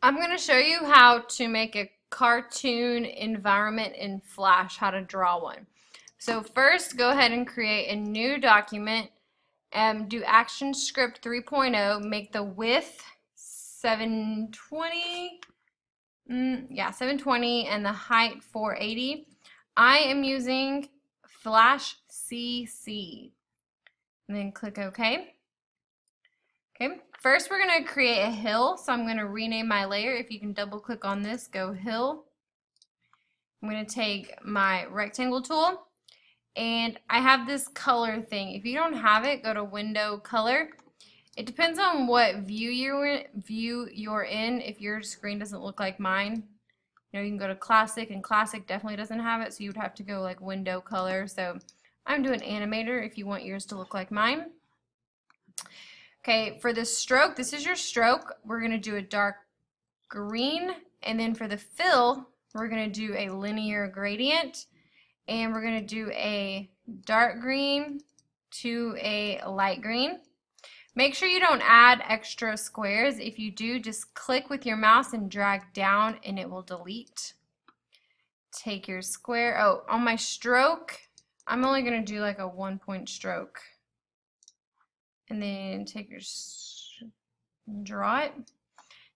I'm going to show you how to make a cartoon environment in Flash, how to draw one. So first, go ahead and create a new document and do ActionScript 3.0, make the width 720, 720, and the height 480. I am using Flash CC. And then click OK. Okay, first we're going to create a hill, so I'm going to rename my layer. If you can double click on this, go hill. I'm going to take my rectangle tool, and I have this color thing. If you don't have it, go to window color. It depends on what view you're in. If your screen doesn't look like mine, you can go to classic, and classic definitely doesn't have it, so you would have to go like window color. So I'm doing animator if you want yours to look like mine. Okay, for the stroke, this is your stroke. We're going to do a dark green, and then for the fill, we're going to do a linear gradient, and we're going to do a dark green to a light green. Make sure you don't add extra squares. If you do, just click with your mouse and drag down, and it will delete. Take your square. Oh, on my stroke, I'm only going to do like a 1-point stroke. And then take your, draw it.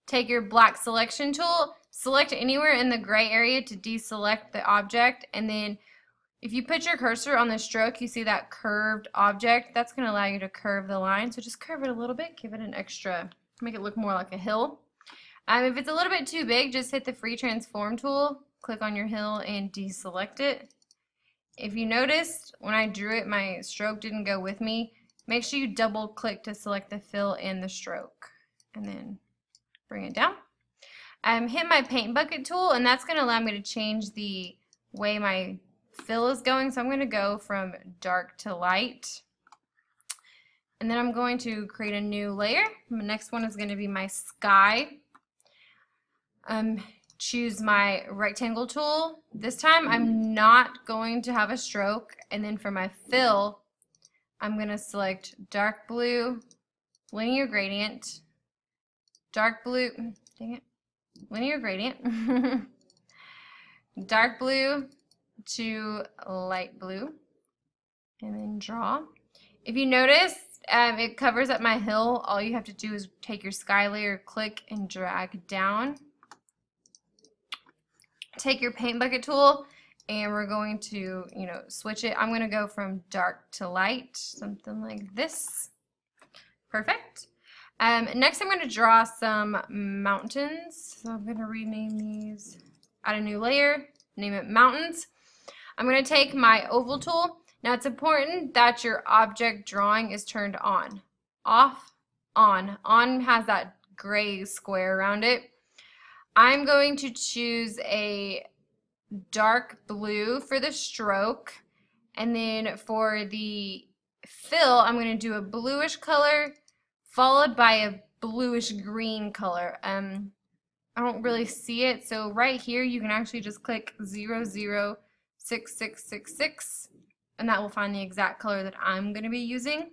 Take your black selection tool, select anywhere in the gray area to deselect the object, and then if you put your cursor on the stroke, you see that curved object. That's going to allow you to curve the line. So just curve it a little bit, give it an extra, make it look more like a hill. If it's a little bit too big, just hit the free transform tool, click on your hill, and deselect it. If you noticed, when I drew it, my stroke didn't go with me. Make sure you double click to select the fill and the stroke, and then bring it down. Hit my paint bucket tool, and that's going to allow me to change the way my fill is going. So I'm going to go from dark to light, and then I'm going to create a new layer. The next one is going to be my sky. Choose my rectangle tool. This time I'm not going to have a stroke, and then for my fill, I'm going to select dark blue, linear gradient, dark blue, dang it, linear gradient, dark blue to light blue, and then draw. If you notice, it covers up my hill. All you have to do is take your sky layer, click, and drag down. Take your paint bucket tool, and we're going to, switch it. I'm going to go from dark to light, something like this. Perfect. Next, I'm going to draw some mountains. So I'm going to rename these, add a new layer, name it mountains. I'm going to take my oval tool. Now, it's important that your object drawing is turned on. Off, on. On has that gray square around it. I'm going to choose a dark blue for the stroke, and then for the fill I'm going to do a bluish color followed by a bluish green color. I don't really see it, so right here you can actually just click 006666, and that will find the exact color that I'm going to be using.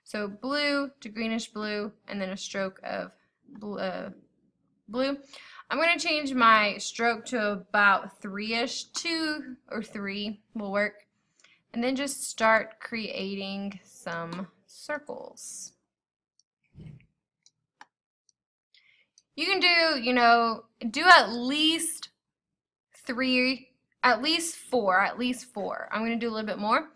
So blue to greenish blue, and then a stroke of blue. I'm going to change my stroke to about 3-ish, 2 or 3 will work, and then just start creating some circles. You can do at least 3, at least 4, I'm going to do a little bit more.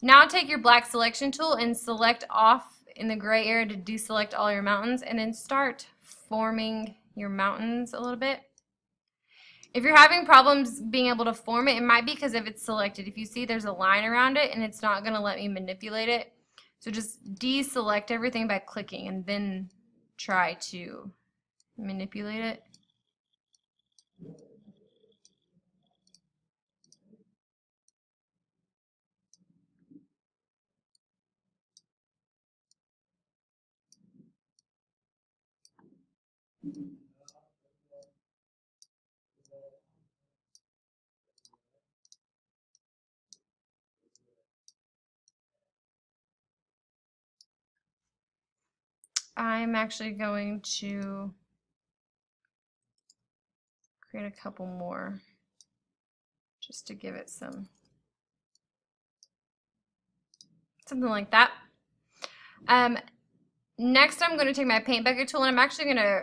Now take your black selection tool and select off in the gray area to deselect all your mountains, and then start forming your mountains a little bit. If you're having problems being able to form it, it might be because if it's selected. If you see there's a line around it and it's not going to let me manipulate it, so just deselect everything by clicking and then try to manipulate it. I'm actually going to create a couple more just to give it something like that. Next I'm going to take my paint bucket tool and I'm actually going to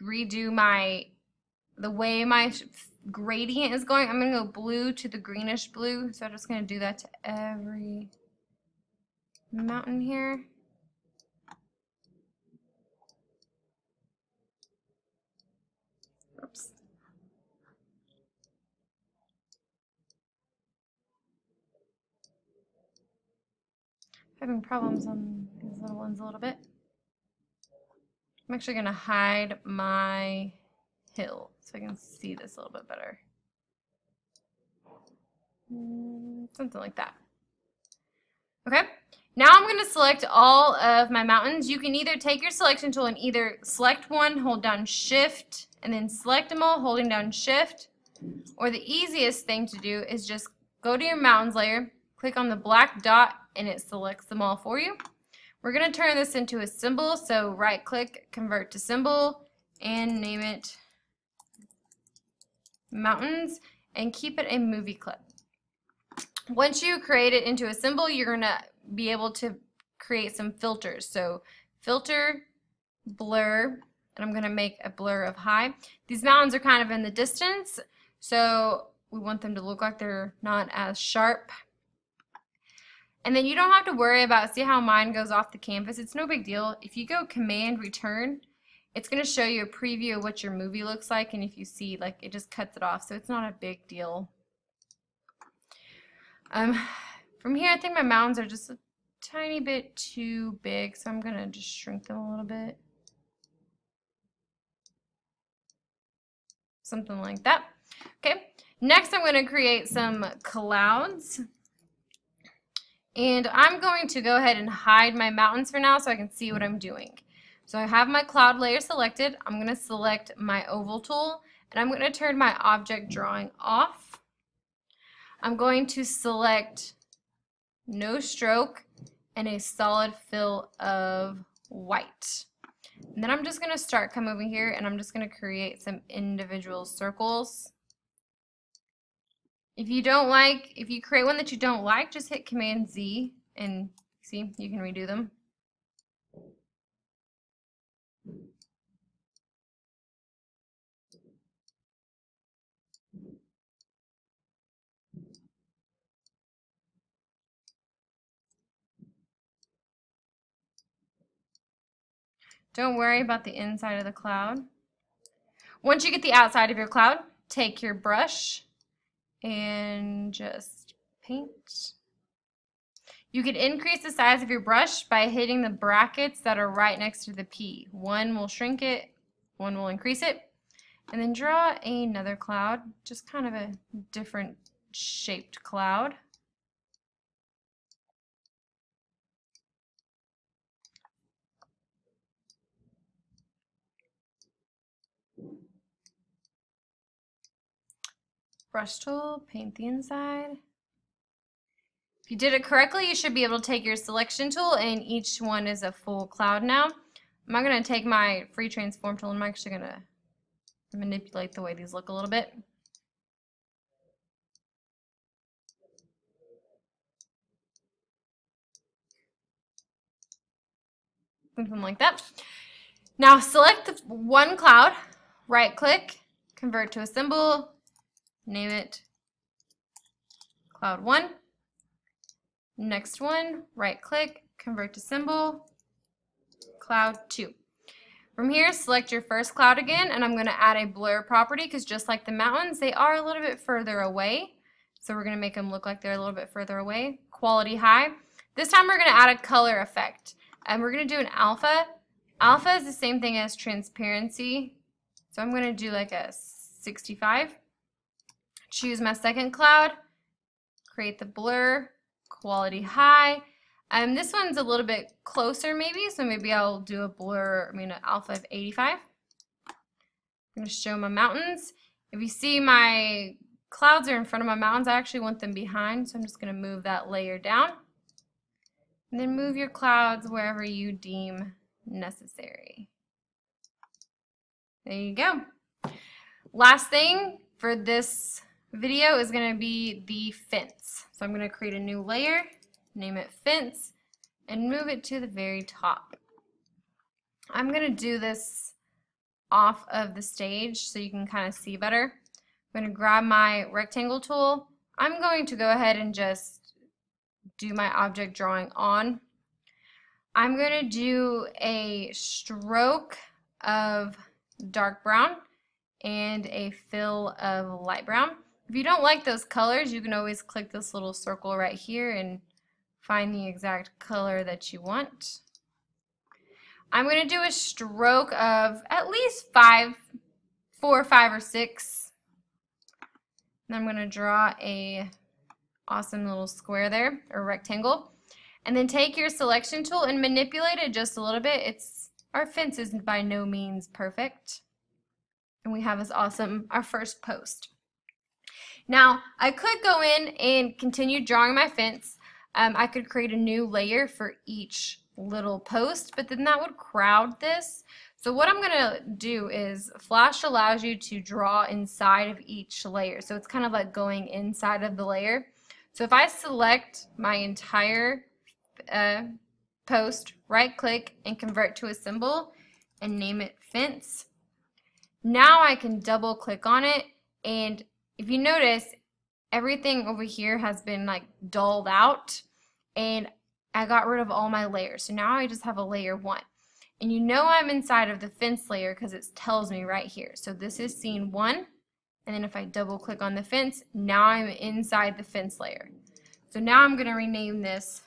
redo the way my gradient is going. I'm going to go blue to the greenish blue, so I'm just going to do that to every mountain here. Oops. Having problems on these little ones a little bit. I'm actually going to hide my hill so I can see this a little bit better. Something like that. Okay, now I'm going to select all of my mountains. You can either take your selection tool and either select one, hold down Shift, and then select them all holding down Shift. Or the easiest thing to do is just go to your mountains layer, click on the black dot, and it selects them all for you. We're going to turn this into a symbol, so right click, convert to symbol, and name it mountains, and keep it a movie clip. Once you create it into a symbol, you're going to be able to create some filters. So filter, blur, and I'm going to make a blur of high. These mountains are kind of in the distance, so we want them to look like they're not as sharp. And then you don't have to worry about, see how mine goes off the canvas? It's no big deal. If you go Command Return, it's going to show you a preview of what your movie looks like, and if you see, like, it just cuts it off, so it's not a big deal. From here, I think my mountains are just a tiny bit too big, so I'm going to just shrink them a little bit. Something like that. Okay, next I'm going to create some clouds. And I'm going to go ahead and hide my mountains for now so I can see what I'm doing. So I have my cloud layer selected. I'm going to select my oval tool, and I'm going to turn my object drawing off. I'm going to select no stroke and a solid fill of white. And then I'm just going to come over here and I'm just going to create some individual circles. If you create one that you don't like, just hit Command Z and see, you can redo them. Don't worry about the inside of the cloud. Once you get the outside of your cloud, take your brush and just paint. You can increase the size of your brush by hitting the brackets that are right next to the P. One will shrink it, one will increase it. And then draw another cloud, just kind of a different shaped cloud. Brush tool, paint the inside. If you did it correctly, you should be able to take your selection tool, and each one is a full cloud now. I'm going to take my free transform tool and I'm actually going to manipulate the way these look a little bit. Something like that. Now select the one cloud, right click, convert to a symbol, name it cloud 1. Next one, right click, convert to symbol, cloud 2. From here, select your first cloud again, and I'm going to add a blur property because just like the mountains, they are a little bit further away. So we're going to make them look like they're a little bit further away. Quality high. This time we're going to add a color effect. And we're going to do an alpha. Alpha is the same thing as transparency. So I'm going to do like a 65. Choose my second cloud. Create the blur. Quality high. This one's a little bit closer maybe, so maybe I'll do an alpha of 85. I'm going to show my mountains. If you see my clouds are in front of my mountains, I actually want them behind, so I'm just going to move that layer down. And then move your clouds wherever you deem necessary. There you go. Last thing for this video is going to be the fence. So I'm going to create a new layer, name it fence, and move it to the very top. I'm going to do this off of the stage so you can kind of see better. I'm going to grab my rectangle tool. I'm going to go ahead and just do my object drawing on. I'm going to do a stroke of dark brown and a fill of light brown. If you don't like those colors, you can always click this little circle right here and find the exact color that you want. I'm going to do a stroke of at least 4, 5, or 6. And I'm going to draw a awesome little square there, or rectangle. And then take your selection tool and manipulate it just a little bit. Our fence is by no means perfect. And we have this awesome, our first post. Now, I could go in and continue drawing my fence. I could create a new layer for each little post, but then that would crowd this. So what I'm going to do is Flash allows you to draw inside of each layer. So it's kind of like going inside of the layer. So if I select my entire post, right click and convert to a symbol and name it fence. Now I can double click on it, and if you notice, everything over here has been like dulled out, and I got rid of all my layers. So now I just have a layer 1. And you know I'm inside of the fence layer because it tells me right here. So this is scene 1, and then if I double click on the fence, now I'm inside the fence layer. So now I'm going to rename this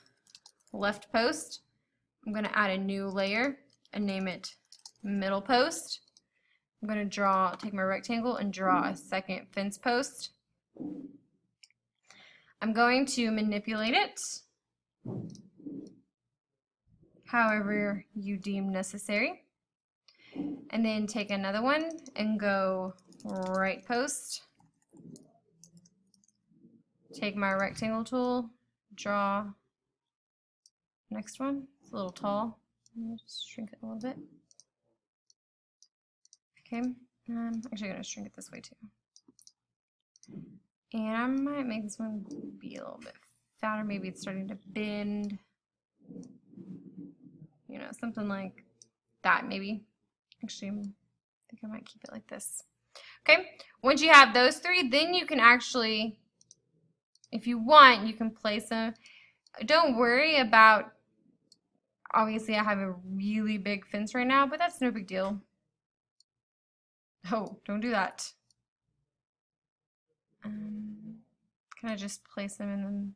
left post. I'm going to add a new layer and name it middle post. I'm going to take my rectangle and draw a second fence post. I'm going to manipulate it however you deem necessary. And then take another one and go right post. Take my rectangle tool, draw next one. It's a little tall. Let me just shrink it a little bit. Okay, I'm actually going to shrink it this way too. And I might make this one be a little bit fatter. Maybe it's starting to bend. You know, something like that maybe. Actually, I think I might keep it like this. Okay, once you have those 3, then you can actually, if you want, you can place them. Don't worry about, obviously I have a really big fence right now, but that's no big deal. Oh, don't do that. Can I just place them in them?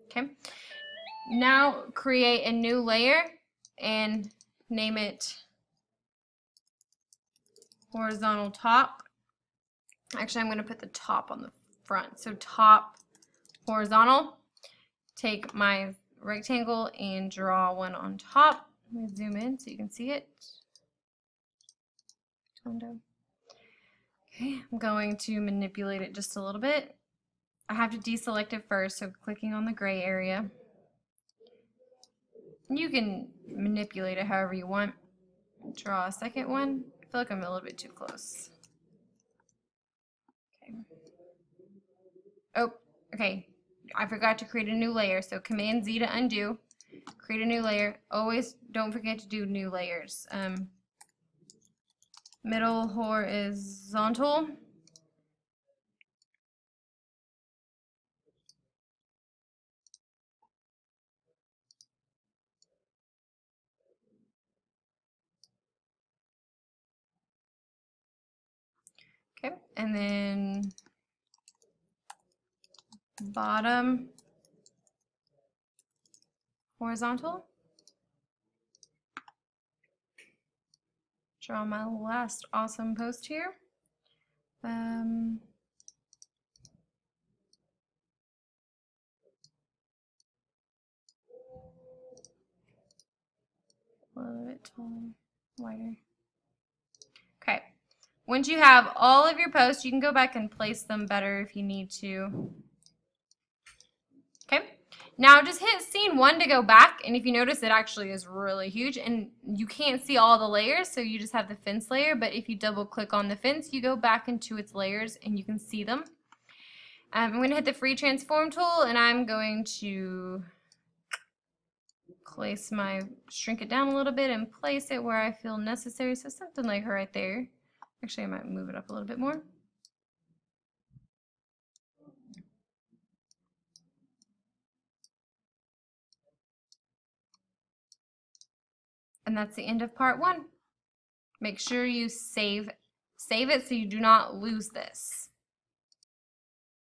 Okay. Now create a new layer and name it horizontal top. Actually, I'm going to put the top on the front. So top horizontal. Take my rectangle and draw one on top. Let me zoom in so you can see it. Okay, I'm going to manipulate it just a little bit. I have to deselect it first, so clicking on the gray area. You can manipulate it however you want. Draw a second one. I feel like I'm a little bit too close. Okay. Oh, okay. I forgot to create a new layer, so Command Z to undo. Create a new layer. Always don't forget to do new layers. Middle horizontal. Okay, and then bottom horizontal. Draw my last awesome post here. A little bit taller, wider. Okay. Once you have all of your posts, you can go back and place them better if you need to. Okay. Now just hit scene 1 to go back, and if you notice, it actually is really huge, and you can't see all the layers, so you just have the fence layer, but if you double click on the fence, you go back into its layers and you can see them. I'm going to hit the free transform tool, and I'm going to shrink it down a little bit and place it where I feel necessary, so something like right there. Actually, I might move it up a little bit more. And that's the end of part 1. Make sure you save it so you do not lose this.